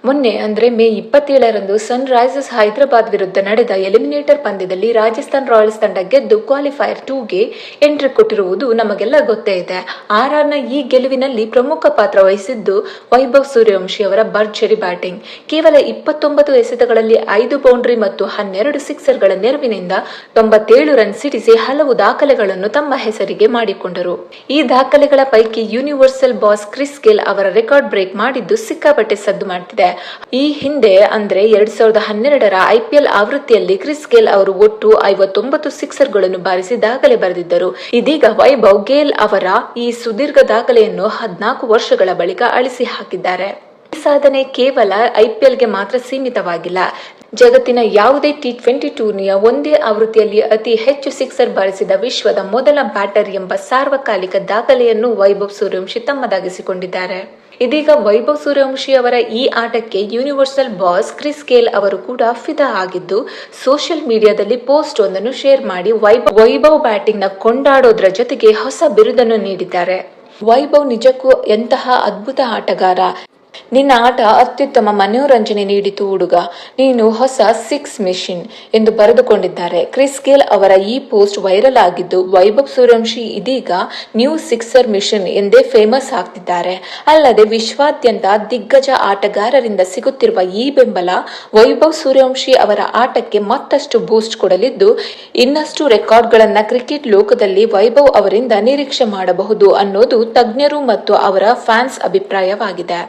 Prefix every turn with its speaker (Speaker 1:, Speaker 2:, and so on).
Speaker 1: ಮೊನ್ನೆ ಅಂದ್ರೆ ಮೇ 27ರಂದು ಸನ್ ರೈಸರ್ಸ್ ಹೈದರಾಬಾದ್ ವಿರುದ್ಧ ನಡೆದ ಎಲಿಮಿನೇಟರ್ ಪಂದ್ಯದಲ್ಲಿ ರಾಜಸ್ಥಾನ್ ರಾಯಲ್ಸ್ ತಂಡ ಗೆದ್ದು ಕ್ವಾಲಿಫೈಯರ್ 2ಗೆ ಎಂಟ್ರಿ ಕೊಟ್ಟಿರುವುದು ನಮಗೆಲ್ಲ ಗೊತ್ತೇ ಇದೆ. ಆರ್ಆರ್ನ ಈ ಗೆಲುವಿನಲ್ಲಿ ಪ್ರಮುಖ ಪಾತ್ರ ವಹಿಸಿದ್ದು ವೈಭವ್ ಸೂರ್ಯವಂಶಿ ಅವರ ಭರ್ಜರಿ ಬ್ಯಾಟಿಂಗ್. ಕೇವಲ 29 ಎಸೆತಗಳಲ್ಲಿ 5 ಬೌಂಡ್ರಿ ಮತ್ತು 12 ಸಿಕ್ಸರ್ಗಳ ನೆರವಿನಿಂದ 97 ರನ್ ಸಿಡಿಸಿ ಹಲವು ದಾಖಲೆಗಳನ್ನು ತಮ್ಮ ಹೆಸರಿಗೆ ಮಾಡಿಕೊಂಡರು. ಈ ದಾಖಲೆಗಳ ಪೈಕಿ ಯೂನಿವರ್ಸಲ್ ಬಾಸ್ ಕ್ರಿಸ್ ಗೇಲ್ ಅವರ ರೆಕಾರ್ಡ್ ಬ್ರೇಕ್ ಮಾಡಿದ್ದು ಸಿಕ್ಕಾಪಟ್ಟೆ ಸದ್ದು ಮಾಡ್ತಿದೆ. ಈ ಹಿಂದೆ ಅಂದ್ರೆ 2012ರ IPL ಆವೃತ್ತಿಯಲ್ಲಿ ಕ್ರಿಸ್ ಗೇಲ್ ಅವರು ಒಟ್ಟು 59 ಸಿಕ್ಸರ್ಗಳನ್ನು ಬಾರಿಸಿ ದಾಖಲೆ ಬರೆದಿದ್ದರು. ಇದೀಗ ವೈಭವ್ ಗೇಲ್ ಅವರ ಈ ಸುದೀರ್ಘ ದಾಖಲೆಯನ್ನು 14 ವರ್ಷಗಳ ಬಳಿಕ ಅಳಿಸಿ ಹಾಕಿದ್ದಾರೆ. ಈ ಸಾಧನೆ ಕೇವಲ IPLಗೆ ಮಾತ್ರ ಸೀಮಿತವಾಗಿಲ್ಲ. ಜಗತ್ತಿನ ಯಾವುದೇ T20 ಟೂರ್ನಿಯ ಒಂದೇ ಆವೃತ್ತಿಯಲ್ಲಿ ಅತಿ ಹೆಚ್ಚು ಸಿಕ್ಸರ್ ಬಾರಿಸಿದ ವಿಶ್ವದ ಮೊದಲ ಬ್ಯಾಟರ್ ಎಂಬ ಸಾರ್ವಕಾಲಿಕ ದಾಖಲೆಯನ್ನು ವೈಭವ್ ಸೂರ್ಯವಂಶಿ ತಮ್ಮದಾಗಿಸಿಕೊಂಡಿದ್ದಾರೆ. ಇದೀಗ ವೈಭವ್ ಸೂರ್ಯವಂಶಿ ಅವರ ಈ ಆಟಕ್ಕೆ ಯೂನಿವರ್ಸಲ್ ಬಾಸ್ ಕ್ರಿಸ್ ಗೇಲ್ ಅವರು ಕೂಡ ಫಿದಾ ಆಗಿದ್ದು, ಸೋಷಿಯಲ್ ಮೀಡಿಯಾದಲ್ಲಿ ಪೋಸ್ಟ್ ಒಂದನ್ನು ಶೇರ್ ಮಾಡಿ ವೈಭವ್ ಬ್ಯಾಟಿಂಗ್ ನ ಕೊಂಡಾಡೋದ್ರ ಜೊತೆಗೆ ಹೊಸ ಬಿರುದನ್ನು ನೀಡಿದ್ದಾರೆ. ವೈಭವ್ ನಿಜಕ್ಕೂ ಎಂತಹ ಅದ್ಭುತ ಆಟಗಾರ. ನಿನ್ನ ಆಟ ಅತ್ಯುತ್ತಮ ಮನೋರಂಜನೆ ನೀಡಿತು ಹುಡುಗ, ನೀನು ಹೊಸ ಸಿಕ್ಸ್ ಮೆಷಿನ್ ಎಂದು ಬರೆದುಕೊಂಡಿದ್ದಾರೆ. ಕ್ರಿಸ್ ಗೇಲ್ ಅವರ ಈ ಪೋಸ್ಟ್ ವೈರಲ್ ಆಗಿದ್ದು, ವೈಭವ್ ಸೂರ್ಯವಂಶಿ ಇದೀಗ ನ್ಯೂ ಸಿಕ್ಸರ್ ಮಿಷನ್ ಎಂದೇ ಫೇಮಸ್ ಆಗ್ತಿದ್ದಾರೆ. ಅಲ್ಲದೆ ವಿಶ್ವಾದ್ಯಂತ ದಿಗ್ಗಜ ಆಟಗಾರರಿಂದ ಸಿಗುತ್ತಿರುವ ಈ ಬೆಂಬಲ ವೈಭವ್ ಸೂರ್ಯವಂಶಿ ಅವರ ಆಟಕ್ಕೆ ಮತ್ತಷ್ಟು ಬೂಸ್ಟ್ ಕೊಡಲಿದ್ದು, ಇನ್ನಷ್ಟು ರೆಕಾರ್ಡ್ಗಳನ್ನ ಕ್ರಿಕೆಟ್ ಲೋಕದಲ್ಲಿ ವೈಭವ್ ಅವರಿಂದ ನಿರೀಕ್ಷೆ ಮಾಡಬಹುದು ಅನ್ನೋದು ತಜ್ಞರು ಮತ್ತು ಅವರ ಫ್ಯಾನ್ಸ್ ಅಭಿಪ್ರಾಯವಾಗಿದೆ.